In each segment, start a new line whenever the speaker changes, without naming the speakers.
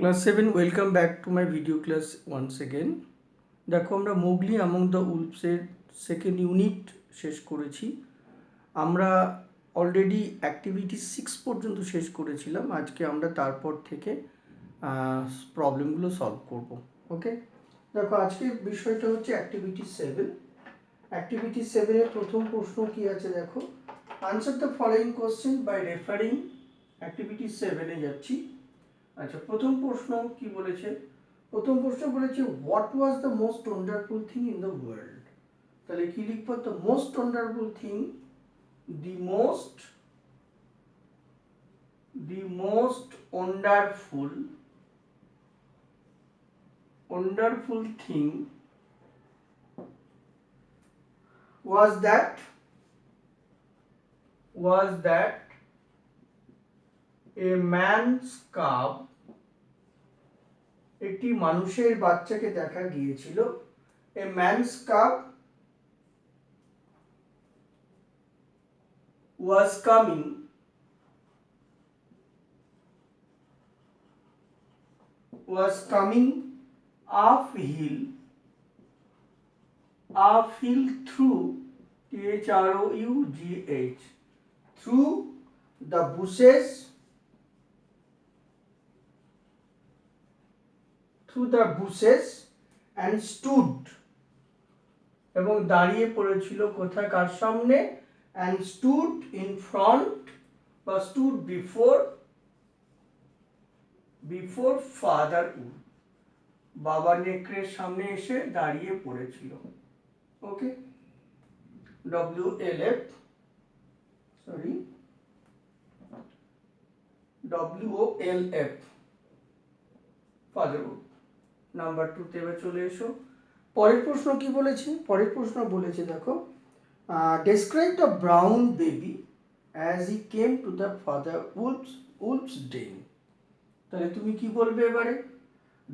Class 7, welcome back to my video class once again. দেখো আমরা Mowgli among the উলফসের second unit শেষ করেছি। আমরা অলরেডি অ্যাক্টিভিটি 6 পর্যন্ত শেষ করেছিলাম। আজকে আমরা তারপর থেকে প্রবলেমগুলো সলভ করব। ওকে, দেখো আজকের বিষয়টা হচ্ছে অ্যাক্টিভিটি 7। অ্যাক্টিভিটি 7-এর প্রথম প্রশ্ন কি আছে দেখো, answer the following question by referring. Activity 7-এ যাচ্ছি। আচ্ছা, প্রথম প্রশ্ন কি বলেছে? প্রথম প্রশ্ন বলেছে what was the most wonderful thing in the world. তাহলে কি লিখবো? The most wonderful thing, the most wonderful thing was that a man's cub, একটি মানুষের বাচ্চাকে দেখা গিয়েছিল। a man's cub was coming uphill through through the bushes and stood, এবং দাঁড়িয়ে পড়েছিল কোথায়, কার সামনে? and stood in front বা stood before father wolf, বাবা নেকড়ের সামনে এসে দাঁড়িয়ে পড়েছিল। ওকে, WOLF ফাদার উড। নাম্বার 2-তে এবার চলে এসো। পরের প্রশ্ন কি বলেছে? পরের প্রশ্ন বলেছে দেখো, describe the brown baby as he came to the father wolf's den. তাহলে তুমি কি বলবে এবারে?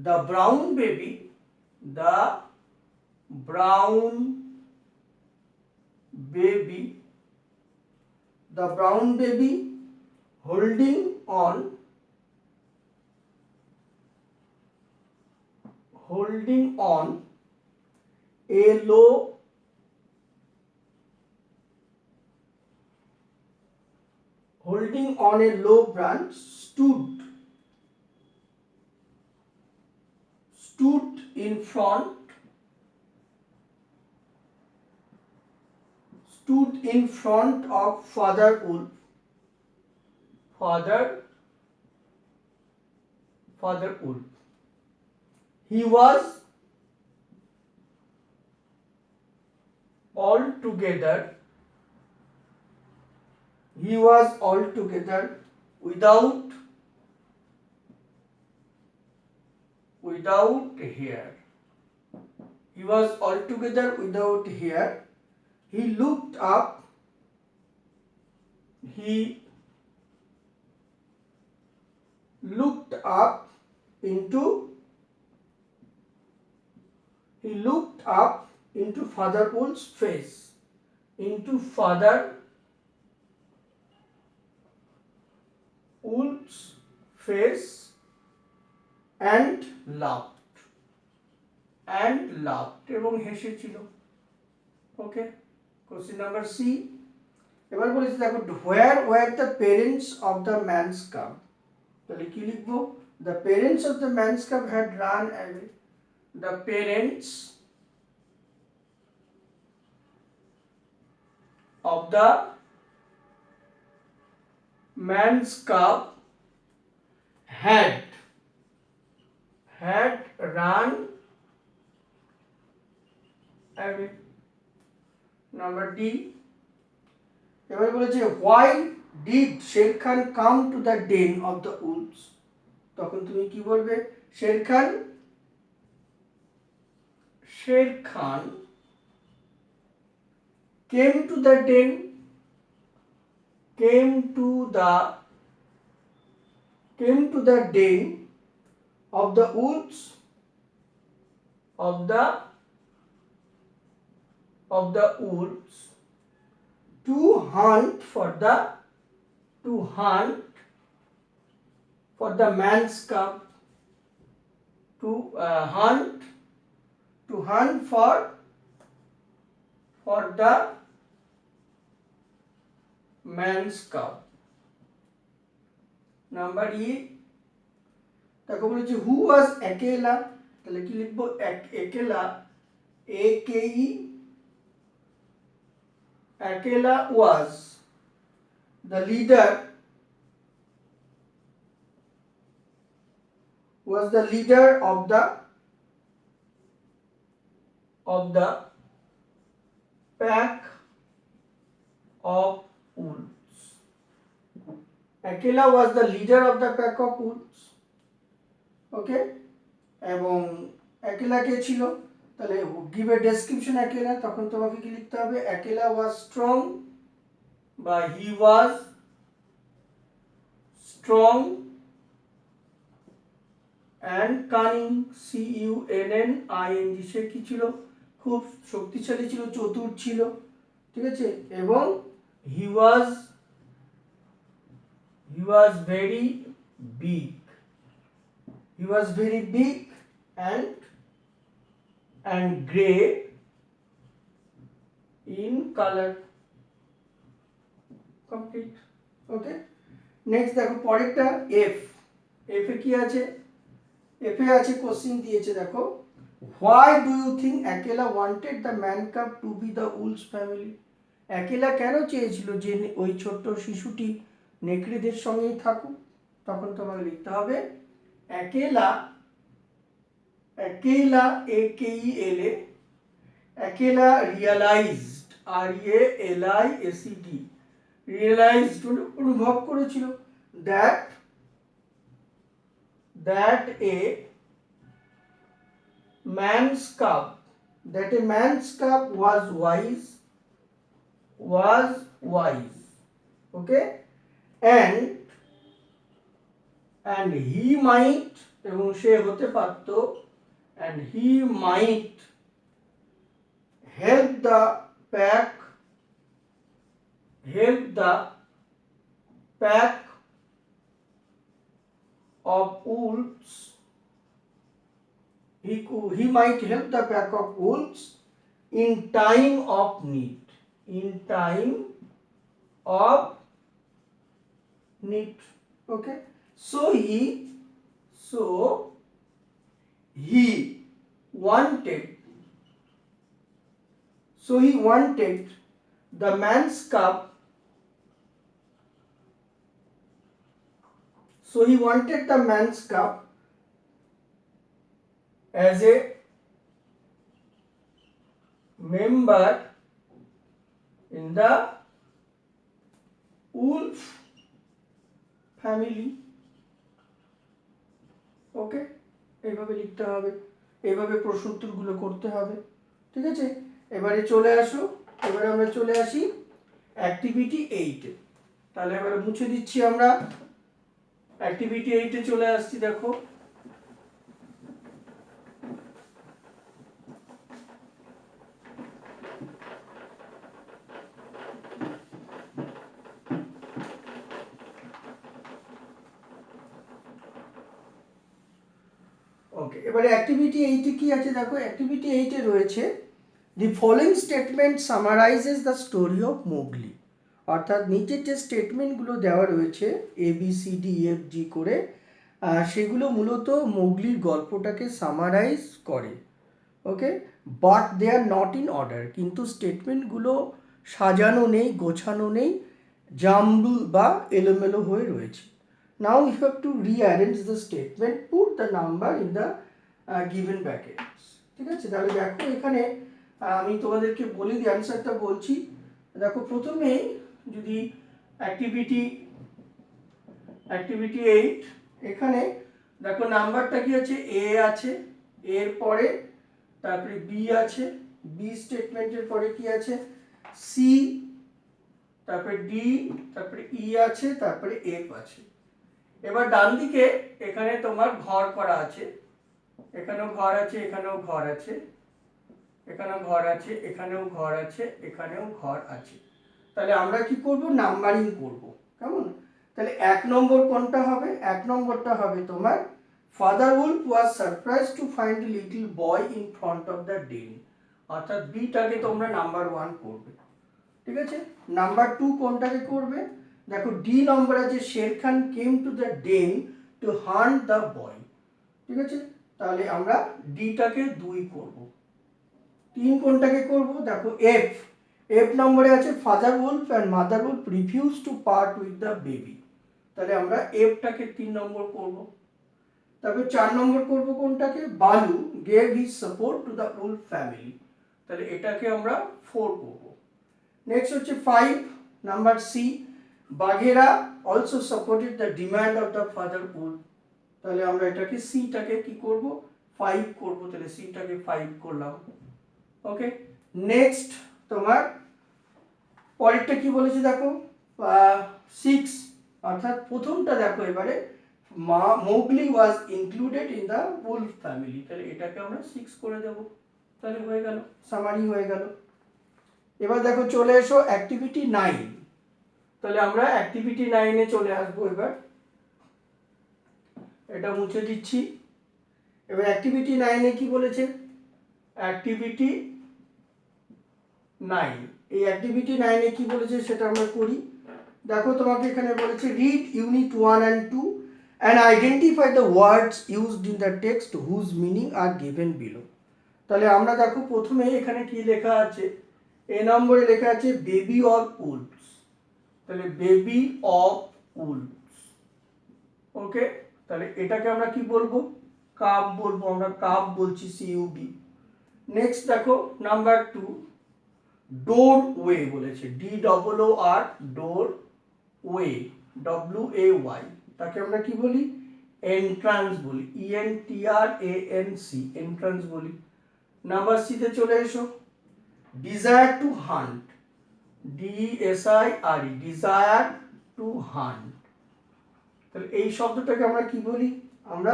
the brown baby holding on a low branch stood in front of father wolf. He was altogether without hair. He looked up into father wolf's face, and laughed এবং হেসেছিল। ওকে, question number C. এবার বলেছে দেখো, where were the parents of the man's cub. তাহলে কি লিখবো? the parents of the man's cub had run away. the parents of the man's cub had run away. Number D. এবার বলেছে why did Sher Khan come to the den of the wolves. তখন তুমি কি বলবে? Sher Khan came to the den of the wolves to hunt for the man's cub. to hunt for the man's cub. Number E দেখো বলেছে হু ওয়াজ একেলা, তাহলে কি লিখবো একেলা, এ কে ই, একেলা ওয়াজ the leader of the pack of wolves. Akela was the leader of the pack of wolves. Okay, এবং Akela কে ছিল, তাহলে give a description Akela, তখন তোমাকে কি লিখতে হবে, Akela was strong বা he was strong and cunning, CUNNING, সে কি ছিল, খুব শক্তিশালী ছিল, চতুর ছিল, ঠিক আছে, এবং he was very big, and gray in color. Complete. Okay, next দেখো পরেরটা F এ কি আছে, এফ এ আছে কোশ্চেন দিয়েছে, দেখো why do you think Akela wanted the man cub to be the wolves family? Akela কেন চেয়েছিল যে ওই ছোট্ট শিশুটি নেকড়েদের সঙ্গেই থাকুক? তখন তোমাকে লিখতে হবে Akela Akela realized, realized অনুভব করেছিল that a man's cub was wise, okay, and he might, এবং সে হতে পারত, and he might help the pack of wolves. He might help the pack of wolves in time of need. Okay, so he wanted the man's cub as a member in the wolf family. ওকে, এইভাবে লিখতে হবে, এইভাবে প্রশ্ন উত্তরগুলো করতে হবে, ঠিক আছে। এবারে আমরা চলে আসি অ্যাক্টিভিটি 8 এ। তাহলে এবারে মুছে দিচ্ছি, আমরা অ্যাক্টিভিটি 8 এ চলে আসছি। দেখো ওকে, এবারে অ্যাক্টিভিটি 8 এ কি আছে দেখো, অ্যাক্টিভিটি 8 এ রয়েছে the following statement summarises the story of Mowgli. অর্থাৎ নিচের যে স্টেটমেন্টগুলো দেওয়া রয়েছে ABCDEFG করে, সেগুলো মূলত মোগলির গল্পটাকে সামারাইজ করে। Okay, but they are not in order, কিন্তু স্টেটমেন্টগুলো সাজানো নেই, গোছানো নেই, জাম্বল বা এলোমেলো হয়ে রয়েছে। Now you have to rearrange the statement, put the number in the given brackets. ঠিক আছে, তাহলে দেখো এখানে আমি তোমাদেরকে বলে দিই, অ্যান্সারটা বলছি। দেখো প্রথমে যদি অ্যাক্টিভিটি 8 এখানে দেখো নাম্বারটা কি আছে, এ আছে, এর পরে তারপরে বি আছে, বি স্টেটমেন্টের পরে কি আছে, সি, তারপরে ডি, তারপরে ই আছে, তারপরে এফ আছে। এবার ডান দিকে এখানে তোমার ঘর করা আছে, এখানেও ঘর আছে, এখানেও ঘর আছে, এখানেও ঘর আছে, এখানেও ঘর আছে, এখানেও ঘর আছে। তাহলে আমরা কি করব, নাম্বারিং করব, কেমন? তাহলে 1 নম্বর কোনটা হবে, 1 নম্বরটা হবে তোমার father wolf was surprise to find a little boy in front of the den. অর্থাৎ বিটাকে তোমরা নাম্বার 1 করবে, ঠিক আছে। নাম্বার 2 কোনটাকে করবে? দেখো ডি নম্বর আছে Sher Khan came to the den to hunt the boy, ঠিক আছে। তাহলে আমরা ডিটাকে 2 করব। 3 কোনটাকে করব? দেখো এফ, এফ নম্বরে আছে father Wolf and mother Wolf refuse to part with the baby. তাহলে আমরা এফটাকে 3 নম্বর করব। তারপর 4 নম্বর করব কোনটাকে? Baloo gave his support to the wolf family. তাহলে এটাকে আমরা 4 করব। নেক্সট হচ্ছে 5 number C, Bagheera also supported the demand of the father wolf. তাহলে আমরা এটাকে সিটাকে কি করব? 5 করব। তাহলে সিটাকে 5 করলাম। ওকে, নেক্সট তোমার পরেরটা কি বলেছে দেখো 6, অর্থাৎ প্রথমটা দেখো এবারে Mowgli was included in the wolf family. তাহলে এটাকে আমরা 6 করে দেব। তাহলে হয়ে গেল, সামারি হয়ে গেল। এবার দেখো চলে এসো অ্যাক্টিভিটি 9। তাহলে আমরা অ্যাক্টিভিটি 9-এ চলে আসবো। এবার এটা মুছে দিচ্ছি। এবার অ্যাক্টিভিটি 9-এ কি বলেছে? অ্যাক্টিভিটি 9, এই অ্যাক্টিভিটি 9-এ কি বলেছে সেটা আমরা করি। দেখো তোমাকে এখানে বলেছে read unit 1 and 2 and identify the words used in the text whose meaning are given below। তাহলে আমরা দেখো প্রথমে এখানে কি লেখা আছে, এ নম্বরে লেখা আছে বেবি অফ উলফস। তাহলে বেবি অফ উলফস, ওকে। তাহলে এটাকে আমরা কি বলবো? কাপ বলবো, আমরা কাপ বলছি, সিইউবি। নেক্সট দেখো নাম্বার 2, ডোর ওয়ে বলেছে, DOOR, ডোর ওয়ে, WAY, তাকে আমরা কি বলি? এন্ট্রান্স বলি, ENTRANC, এন্ট্রান্স বলি। নাম্বার সিতে চলে এসো, desire to hunt, DSIRE, desire to hunt. তাহলে এই শব্দটাকে আমরা কি বলি? আমরা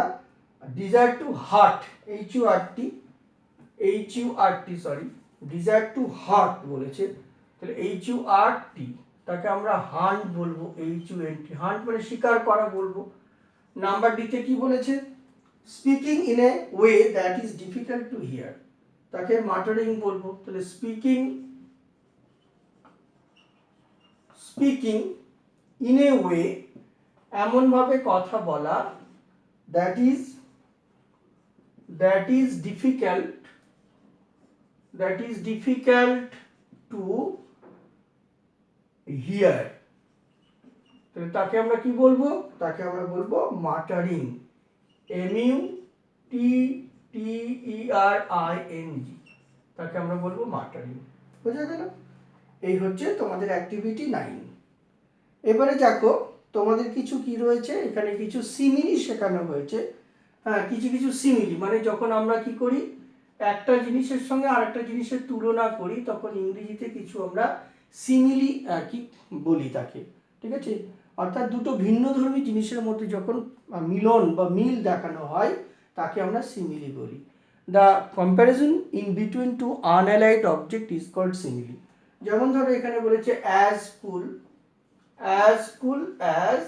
desire to heart, HURT, sorry, desire to heart বলেছে। তাহলে HURT, তাকে আমরা হান্ট বলবো, HUNT, হান্ট মানে শিকার করা বলবো। নাম্বার ডিতে কি বলেছে? Speaking in a way that is difficult to here, তাকে মাটারিং বলবো। তাহলে স্পিকিং ইন এ ওয়ে, এমনভাবে কথা বলা, that is difficult to here. তাহলে তাকে আমরা কি বলবো? তাকে আমরা বলবো মাটারিং, MUTTERING, তাকে আমরা বলবো মাটারিং। বুঝা গেল? এই হচ্ছে তোমাদের অ্যাক্টিভিটি 9। এবারে দেখো তোমাদের কিছু কি রয়েছে, এখানে কিছু সিমিলি শেখানো হয়েছে। হ্যাঁ, কিছু সিমিলি মানে যখন আমরা কি করি, একটা জিনিসের সঙ্গে আরেকটা জিনিসের তুলনা করি, তখন ইংরেজিতে কিছু আমরা সিমিলি কি বলি তাকে, ঠিক আছে। অর্থাৎ দুটো ভিন্নধর্মী জিনিসের মধ্যে যখন মিলন বা মিল দেখানো হয়, তাকে আমরা সিমিলি বলি। The comparison in between two unallied object is called simile. যেমন ধরো এখানে বলেছে অ্যাজ কুল অ্যাজ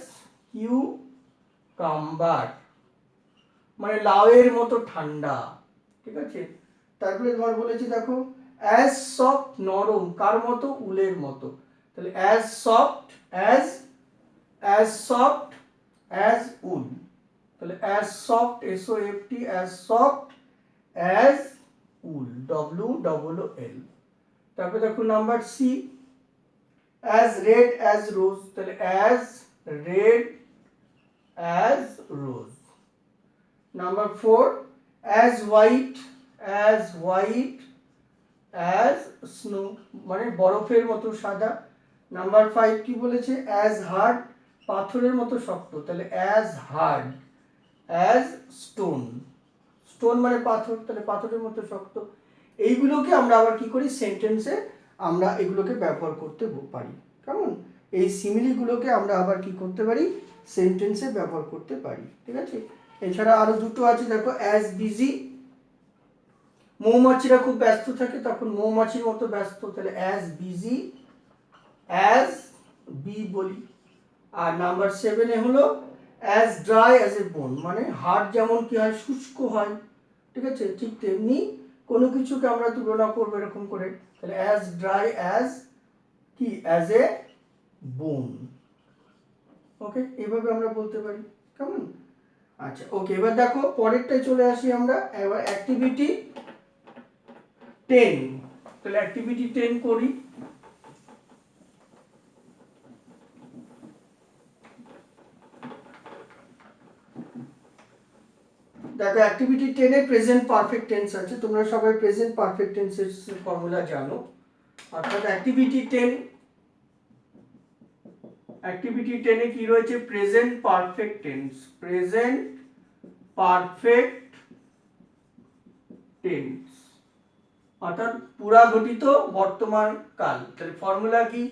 কিউকাম্বার, মানে লাউয়ের মতো ঠান্ডা, ঠিক আছে। তারপরে তোমার বলেছে দেখো অ্যাজ সফট, নরম, কার মতো? উলের মতো। তাহলে অ্যাজ সফট অ্যাজ উল। তাহলে as soft, SOFT, as soft as wool, WOOL। তারপরে দেখো number C, as red as rose. তাহলে as red as rose. Number 4, as white as snow, মানে বরফের মতো সাদা। নাম্বার 5 কি বলেছে? অ্যাজ হার্ড, পাথরের মতো শক্ত। তাহলে অ্যাজ হার্ড অ্যাজ স্টোন মানে পাথর, তাহলে পাথরের মতো শক্ত। এইগুলোকে আমরা আবার কি করি? সেন্টেন্সে আমরা এগুলোকে ব্যবহার করতে পারি। কেমন? এই সিমিলিগুলোকে আমরা আবার কি করতে পারি? সেন্টেন্সে ব্যবহার করতে পারি, ঠিক আছে। এছাড়া আরো দুটো আছে দেখো, অ্যাজ বিজি, মৌমাছিরা খুব ব্যস্ত থাকে, তখন মৌমাছির মতো ব্যস্ত। তাহলে অ্যাজ বিজি অ্যাজ বি বলি। আর নাম্বার 7-এ হলো অ্যাজ ড্রাই অ্যাজ এ বোন, মানে হাড় যেমন কি হয় শুষ্ক হয়, ঠিক আছে, ঠিক তেমনি কোনো কিছুকে আমরা তুলনা করবো এরকম করে, তাহলে অ্যাজ ড্রাই অ্যাজ কি, অ্যাজ এ বোন। ওকে, এইভাবে আমরা বলতে পারি, কেমন? আচ্ছা ওকে, এবার দেখো পরেরটায় চলে আসি আমরা, এবার অ্যাক্টিভিটি 10। তাহলে অ্যাক্টিভিটি 10 করি। দেখো activity 10 a present perfect tense আছে, তোমরা সবাই প্রেজেন্ট পারফেক্ট টেন্সের ফর্মুলা জানো। অর্থাৎ অ্যাক্টিভিটি 10 এ কি রয়েছে, present perfect tense, present perfect tense অর্থাৎ পুরাঘটিত বর্তমান কাল। তাহলে ফর্মুলা কি,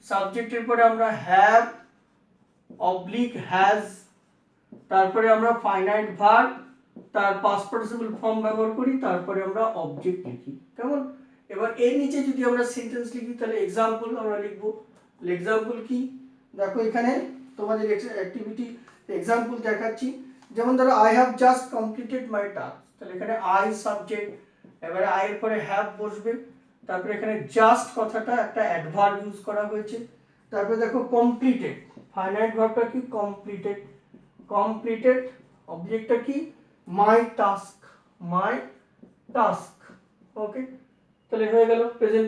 সাবজেক্টের পরে আমরা হ্যাভ অবলিক হ্যাজ, তারপরে আমরা ফাইনাইট ভার্ব, তার পাস্ট পার্টিসিপল ফর্ম ব্যবহার করি, তারপরে আমরা অবজেক্ট লিখি, কেমন? এবার এর নিচে যদি আমরা সেন্টেন্স লিখি তাহলে এক্সাম্পল আমরা লিখবো। এক্সাম্পল কি, দেখো এখানে তোমাদের অ্যাক্টিভিটি এক্সাম্পল দেখাচ্ছি। যেমন ধরো I have just completed my task, তাহলে এখানে আই সাবজেক্ট, এবারে আই এর পরে হ্যাভ বসবে, তারপরে এখানে জাস্ট কথাটা একটা অ্যাডভার্ব ইউজ করা হয়েছে, তারপরে দেখো কমপ্লিটেড, ফাইনাইট ভার্বটা কি, কমপ্লিটেড, কমপ্লিটেড অবজেক্টটা কি, মাই টাস্ক, মাই টাস্ক। ওকে, তাহলে হয়ে গেল প্রেজেন্ট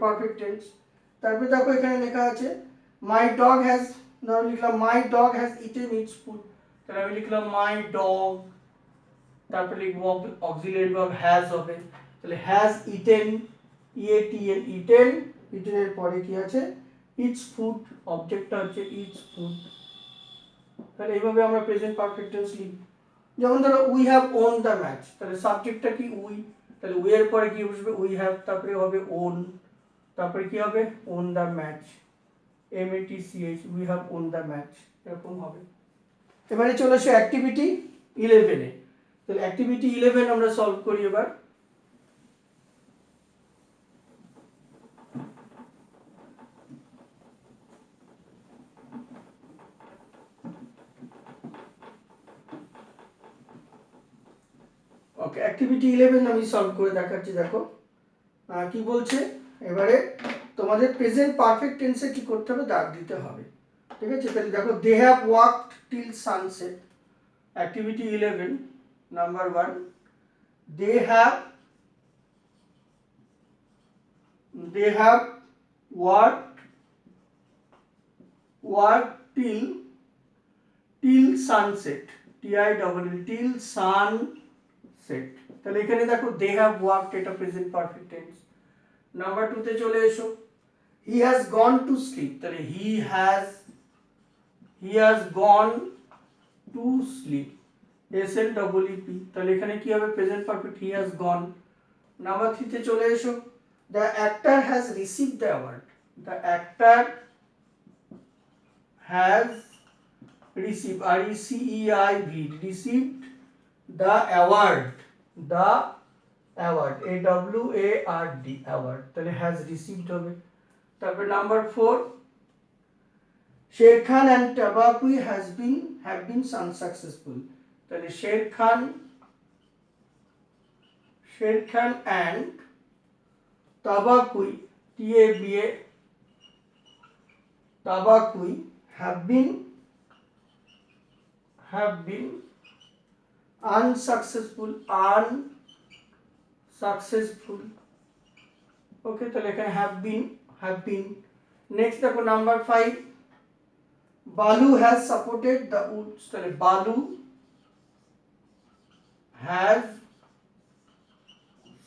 পারফেক্ট টেন্স। তারপরে দেখো এখানে লেখা আছে মাই ডগ হ্যাজ, ধরো লিখলাম মাই dog has eaten it's food, তাহলে আমি লিখলাম মাই ডগ, তারপরে লিখবো অক্সিলারি ভার্ব হ্যাজ হবে, তাহলে হ্যাজ ইটেন, ইএটিএন, ইটেন, ইটেনের পরে কি আছে, ইটস ফুড, অবজেক্টটা হচ্ছে ইটস ফুড। তাহলে এইভাবে আমরা প্রেজেন্ট পারফেক্ট টেন্স লিখব। যেমন ধরো we have won the match, তাহলে সাবজেক্টটা কি উই, তাহলে উই এর পরে কি বসবে, উই হ্যাভ, তারপরে হবে ওন, তারপরে কি হবে, won the match, MATCH, we have won the match, এরকম হবে। এবারে চলে আসে অ্যাক্টিভিটি 11 এ। তাহলে অ্যাক্টিভিটি 11 আমরা সলভ করি এবার। ওকে, অ্যাক্টিভিটি 11 আমি সলভ করে দেখাচ্ছি। দেখো কি বলছে, এবারে তোমাদের প্রেজেন্ট পারফেক্ট টেন্সে কি করতে হবে, দাগ দিতে হবে, ঠিক আছে? তাহলে দেখো they have walked till sunset, activity 11 number 1, they have worked till sunset, till sunset। তাহলে এখানে দেখো দে হ্যাভ ওয়ার্কড, এটা প্রেজেন্ট পারফেক্ট টেন্স। নাম্বার 2 তে চলে এসো, he has gone to sleep, তাহলে he has gone to sleep, SLEEP, তাহলে এখানে কি হবে, present perfect, he has gone. Number 3 তে চলে এসো, the actor has received the award, the actor has received, RECEIV, received the award, AWARD, award, তাহলে has received হবে। তারপরে number 4, Sher Khan and Tabaqui have been unsuccessful, তাহলে Sher Khan and Tabaqui, Tabaqui have been unsuccessful, ওকে, তাহলে এখানে have been। Next দেখো number 5, বালু has supported the woods, তাহলে বালু has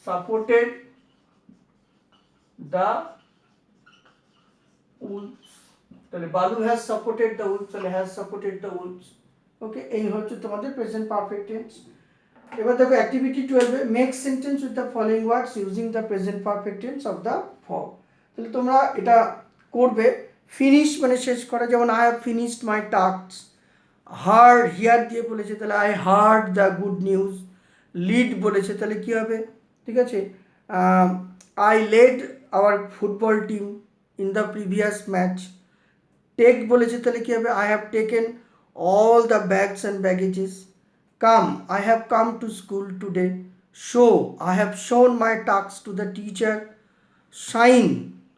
supported the woods, তাহলে বালু has supported the woods, তাহলে has supported the woods। ওকে, এই হচ্ছে তোমাদের প্রেজেন্ট পারফেক্ট টেন্স। এবার দেখো অ্যাক্টিভিটি 12 এ make sentence with the following words using the present perfect tense of the form. তাহলে তোমরা এটা করবে, ফিনিশ মানে শেষ করা, যেমন I have finished my task, heard hear দিয়ে বলেছে, তাহলে I heard the good news, lead বলেছে, তাহলে কি হবে, ঠিক আছে, I led our football team in the previous match. Take বলেছে, তাহলে কি হবে, I have taken all the bags and baggages. Come, I have come to school today. Show, I have shown my tasks to the teacher. Shine,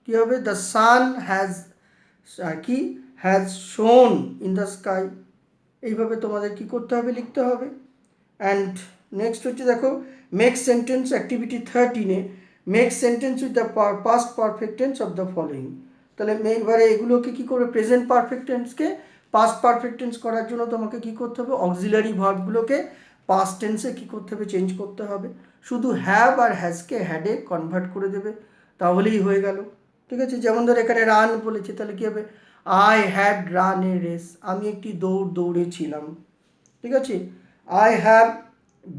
কি হবে? The sun has কি has shone in the sky. এইভাবে তোমাদের কি করতে হবে? লিখতে হবে। অ্যান্ড নেক্সট হচ্ছে দেখো, মেক সেন্টেন্স অ্যাক্টিভিটি 13-এ make sentence with the past perfect tense of the following. তাহলে এবারে এগুলোকে কী করবে? প্রেজেন্ট পারফেক্ট টেন্সকে পাস্ট পারফেক্ট টেন্স করার জন্য তোমাকে কী করতে হবে? অক্সিলারি ভার্বগুলোকে পাস্ট টেন্সে কী করতে হবে? চেঞ্জ করতে হবে। শুধু হ্যাভ আর হ্যাজকে হ্যাডে কনভার্ট করে দেবে, তাহলেই হয়ে গেল। ঠিক আছে, যেমন ধর এখানে রান বলেছে, তাহলে কী হবে? I had run a race, আমি একটি দৌড়েছিলাম। ঠিক আছে, I have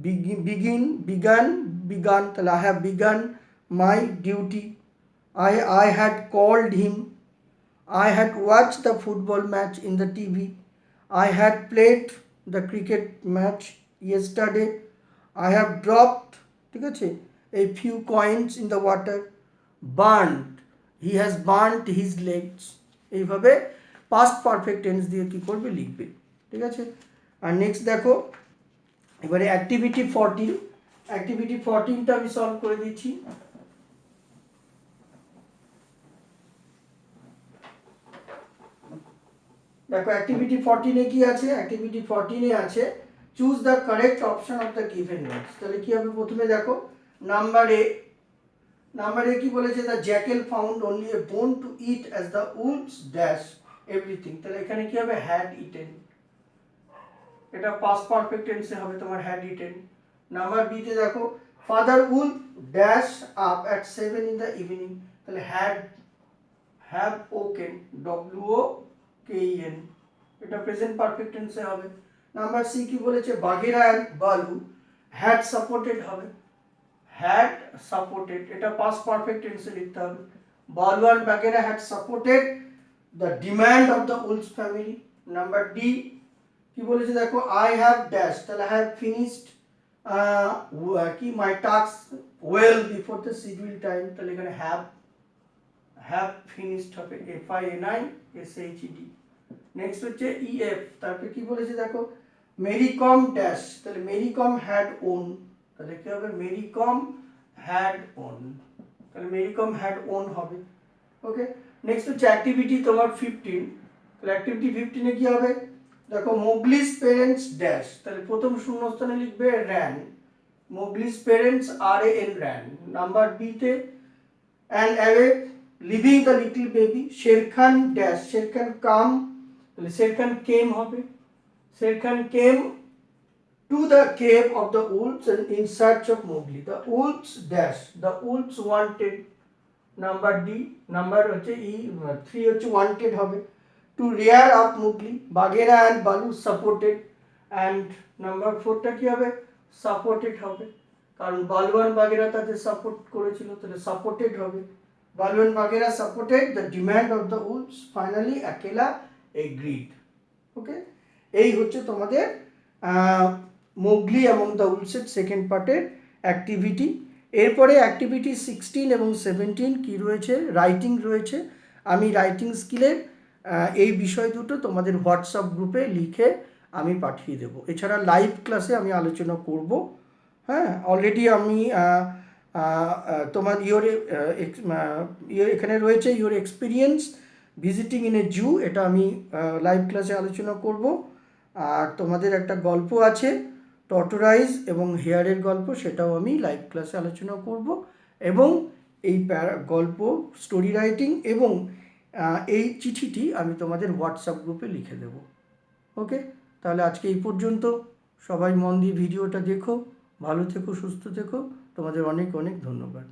begun, তাহলে I have begun my duty. I had called him. I had watched the football match in the TV. I had played the cricket match yesterday. I have dropped, ঠিক আছে, a few coins in the water. Burnt, he has burnt his legs. এইভাবে past perfect tense দিয়ে কী করবে? লিখবে। ঠিক আছে, আর next দেখো, এবারে অ্যাক্টিভিটি 14টা আমি সলভ করে দিচ্ছি। দেখো অ্যাক্টিভিটি 14-এ কি আছে? অ্যাক্টিভিটি 14-এ আছে choose the correct option of the given words. তাহলে কি হবে? প্রথমে দেখো নাম্বার এ কি বলেছে? The jackal found only a bone to eat as the wolves dash everything. তাহলে এখানে কি হবে? Had eaten. এটা পাস্ট পারফেক্ট টেন্সে হবে তোমার, হ্যাড ইটেন। নাম্বার বিতে দেখো father wolf dash up at 7 in the evening। তাহলে হ্যাভ ওকেন, WOKEN, এটা প্রেজেন্ট পারফেক্ট টেন্সে হবে। নাম্বার সি কি বলেছে? Bagheera and Baloo had supported হবে, হ্যাড সাপোর্টেড, এটা পাস্ট পারফেক্ট টেন্সে লিখতে হবে। Baloo and Bagheera had supported the demand of the wolves family. Number D কি বলেছে? দেখো আই হ্যাভ ড্যাশ, তাহলে আই হ্যাভ ফিনিশড কি my task well before the schedule time. তাহলে এখানে হ্যাভ ফিনিশড হবে, FINISHED। নেক্সট হচ্ছে EF, তারপরে কি বলেছে? দেখো মেরি কম ড্যাশ, তাহলে মেরি কম হ্যাড ওন। তাহলে কি হবে? মেরি কম হ্যাড ওন, তাহলে মেরি কম হ্যাড ওন হবে। ওকে, নেক্সট হচ্ছে অ্যাক্টিভিটি তোমার 15। তাহলে অ্যাক্টিভিটি 15-এ কি হবে? দেখো মোগলিস পেরেন্টস ড্যাশ, তাহলে প্রথম শূন্যস্থানে লিখবে ran, Mowgli's parents RAN ran. Number বিতে and away leaving the little baby Sher Khan dash, Sher Khan come, তাহলে শেরখান কেম হবে, Sher Khan came to the cave of the wolves in search of Mowgli, the wolves dash, the wolves wanted. Number D, number হচ্ছে 3 হচ্ছে wanted হবে, to rear up Mowgli, Bagheera and Baloo supported. And number 4টা কি হবে? Supported হবে, কারণ বালু আর বাঘেরা তাদের সাপোর্ট করেছিল, তাহলে সাপোর্টেড হবে। Baloo and Bagheera supported the demand of the wolves, finally Akela agreed. Okay, এই হচ্ছে তোমাদের মোগলি এবং দ্য উলফসের সেকেন্ড পার্টের অ্যাক্টিভিটি। এরপরে অ্যাক্টিভিটি 16 এবং 17 কি রয়েছে? রাইটিং রয়েছে। আমি রাইটিং স্কিলের এই বিষয় দুটো তোমাদের হোয়াটসঅ্যাপ গ্রুপে লিখে আমি পাঠিয়ে দেবো। এছাড়া লাইভ ক্লাসে আমি আলোচনা করব। হ্যাঁ, অলরেডি আমি তোমার এখানে রয়েছে your experience visiting in a zoo, এটা আমি লাইভ ক্লাসে আলোচনা করব। আর তোমাদের একটা গল্প আছে টর্টোরাইজ এবং হেয়ারের গল্প, সেটাও আমি লাইভ ক্লাসে আলোচনা করব। এবং এই গল্প, স্টোরি রাইটিং এবং এই চিঠিটি আমি তোমাদের হোয়াটসঅ্যাপ গ্রুপে লিখে দেব। ওকে, তাহলে আজকে এই পর্যন্ত। সবাই মন দিয়ে ভিডিওটা দেখো, ভালো থেকো, সুস্থ থেকো, তোমাদের অনেক অনেক ধন্যবাদ।